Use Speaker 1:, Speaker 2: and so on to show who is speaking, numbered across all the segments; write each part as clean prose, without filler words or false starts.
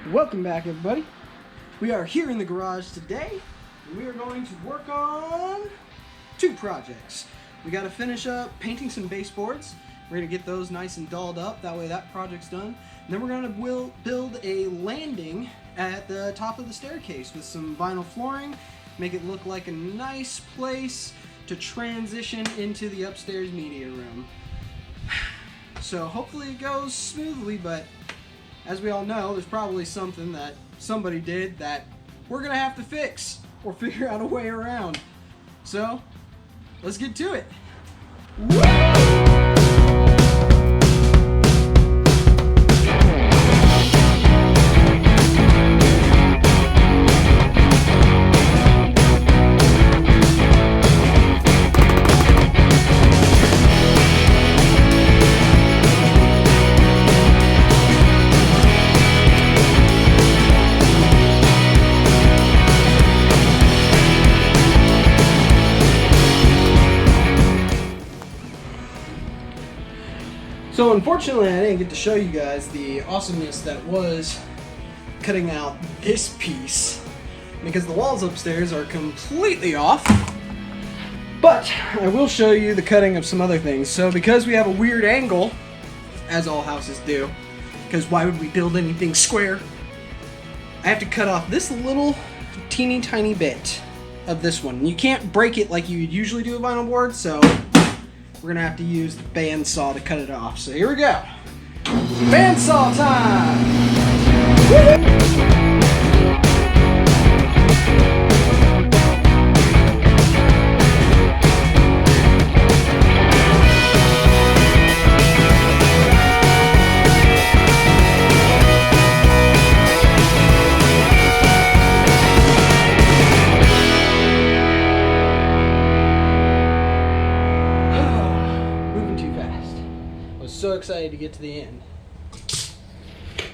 Speaker 1: Welcome back, everybody. We are here in the garage today, and we are going to work on two projects. We got to finish up painting some baseboards. We're going to get those nice and dolled up, that way that project's done. And then we're going to build a landing at the top of the staircase with some vinyl flooring, make it look like a nice place to transition into the upstairs media room. So hopefully it goes smoothly, but as we all know, there's probably something that somebody did that we're gonna have to fix or figure out a way around. So, let's get to it. Woo! So unfortunately I didn't get to show you guys the awesomeness that was cutting out this piece because the walls upstairs are completely off. But I will show you the cutting of some other things. So because we have a weird angle, as all houses do, because why would we build anything square? I have to cut off this little teeny tiny bit of this one. You can't break it like you would usually do a vinyl board, so we're gonna have to use the bandsaw to cut it off. So here we go. Bandsaw time! Woo-hoo! So excited to get to the end.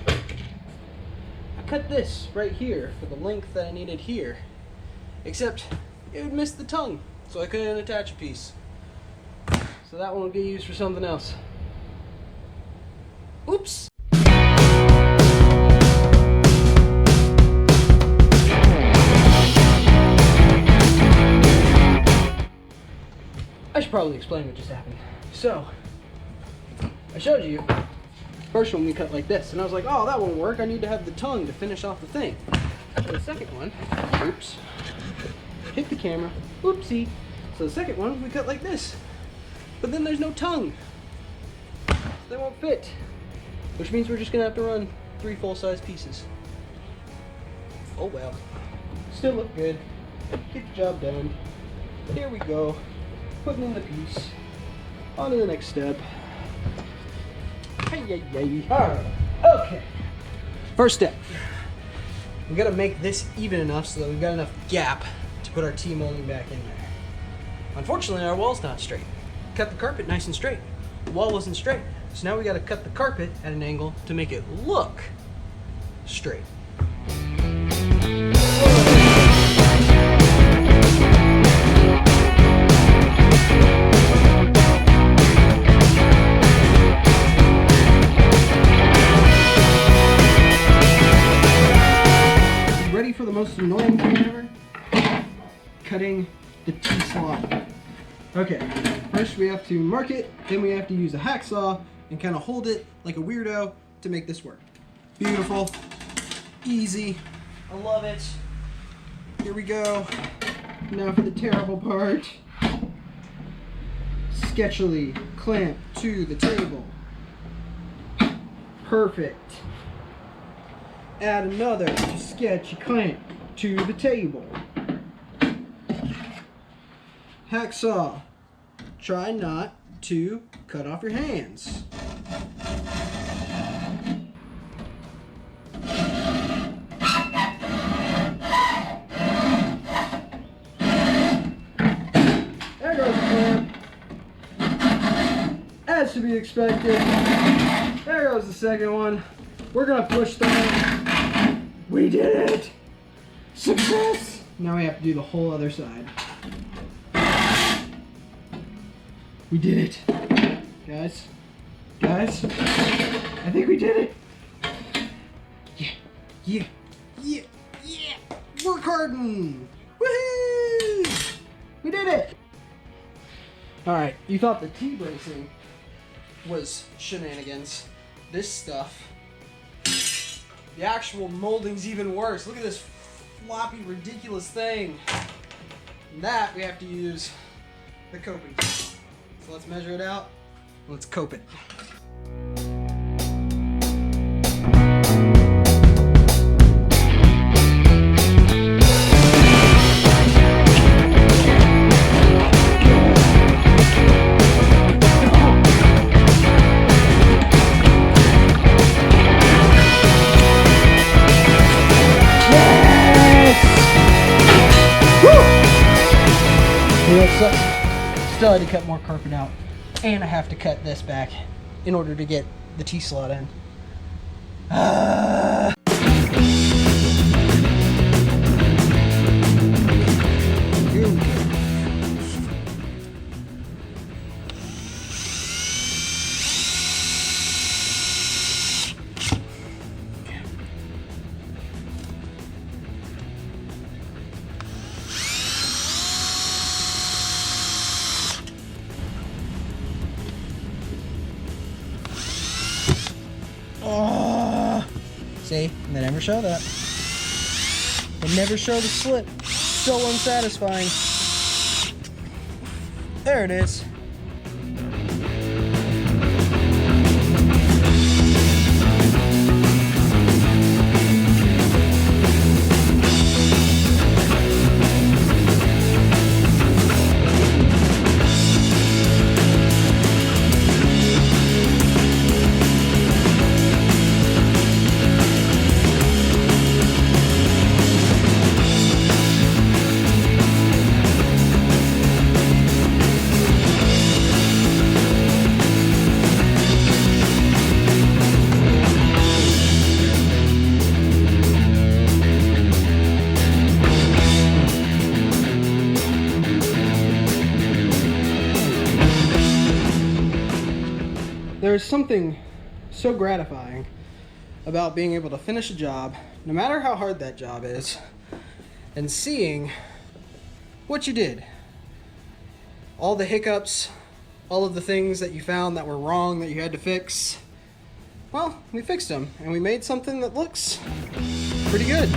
Speaker 1: I cut this right here for the length that I needed here, except it would miss the tongue, so I couldn't attach a piece. So that one will get used for something else. Oops! I should probably explain what just happened. So, I showed you, first one we cut like this, and I was like, oh, that won't work, I need to have the tongue to finish off the thing. So the second one, oops, hit the camera, oopsie. So the second one we cut like this, but then there's no tongue. So they won't fit, which means we're just gonna have to run 3 full-size pieces. Oh well, still look good, get the job done. Here we go, putting in the piece, on to the next step. Alright, okay. First step. We gotta make this even enough so that we've got enough gap to put our T-molding back in there. Unfortunately, our wall's not straight. Cut the carpet nice and straight. The wall wasn't straight. So now we gotta cut the carpet at an angle to make it look straight. For the most annoying thing ever, cutting the T-slot. Okay, first we have to mark it, then we have to use a hacksaw and kind of hold it like a weirdo to make this work. Beautiful, easy, I love it. Here we go. Now for the terrible part. Sketchily clamp to the table. Perfect. Add another sketchy clamp to the table. Hacksaw. Try not to cut off your hands. There goes the clamp. As to be expected. There goes the second one. We're gonna push that. We did it! Success! Now we have to do the whole other side. We did it. Guys, I think we did it. Yeah. Yeah, yeah, yeah! Work harden! Woohoo! We did it! Alright, you thought the T-bracing was shenanigans. This stuff, the actual molding's even worse. Look at this floppy, ridiculous thing. And that we have to use the coping. So let's measure it out. Let's cope it. Still had to cut more carpet out, and I have to cut this back in order to get the T-slot in. Here we go. See, they never show that. They never show the slip. So unsatisfying. There it is. There's something so gratifying about being able to finish a job, no matter how hard that job is, and seeing what you did. All the hiccups, all of the things that you found that were wrong that you had to fix. Well, we fixed them, and we made something that looks pretty good.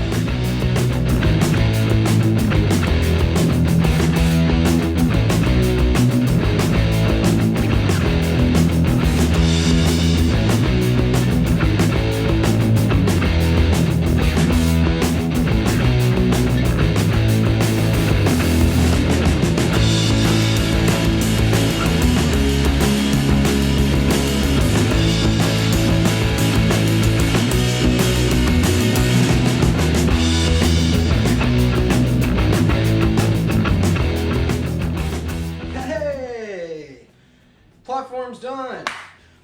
Speaker 1: Platform's done,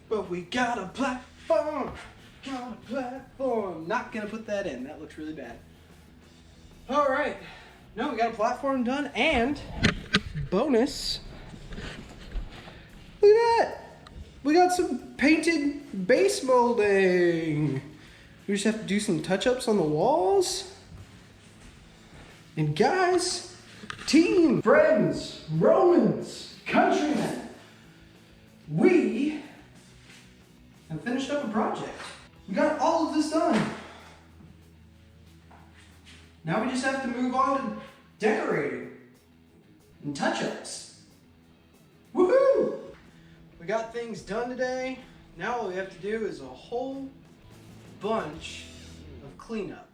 Speaker 1: but we got a platform. Got a platform. Not gonna put that in. That looks really bad. All right. No, we got a platform done, and bonus. Look at that. We got some painted base molding. We just have to do some touch-ups on the walls. And guys, team, friends, Romans, countrymen, we have finished up a project. We got all of this done. Now we just have to move on to decorating and touch-ups. Woohoo! We got things done today. Now all we have to do is a whole bunch of cleanup.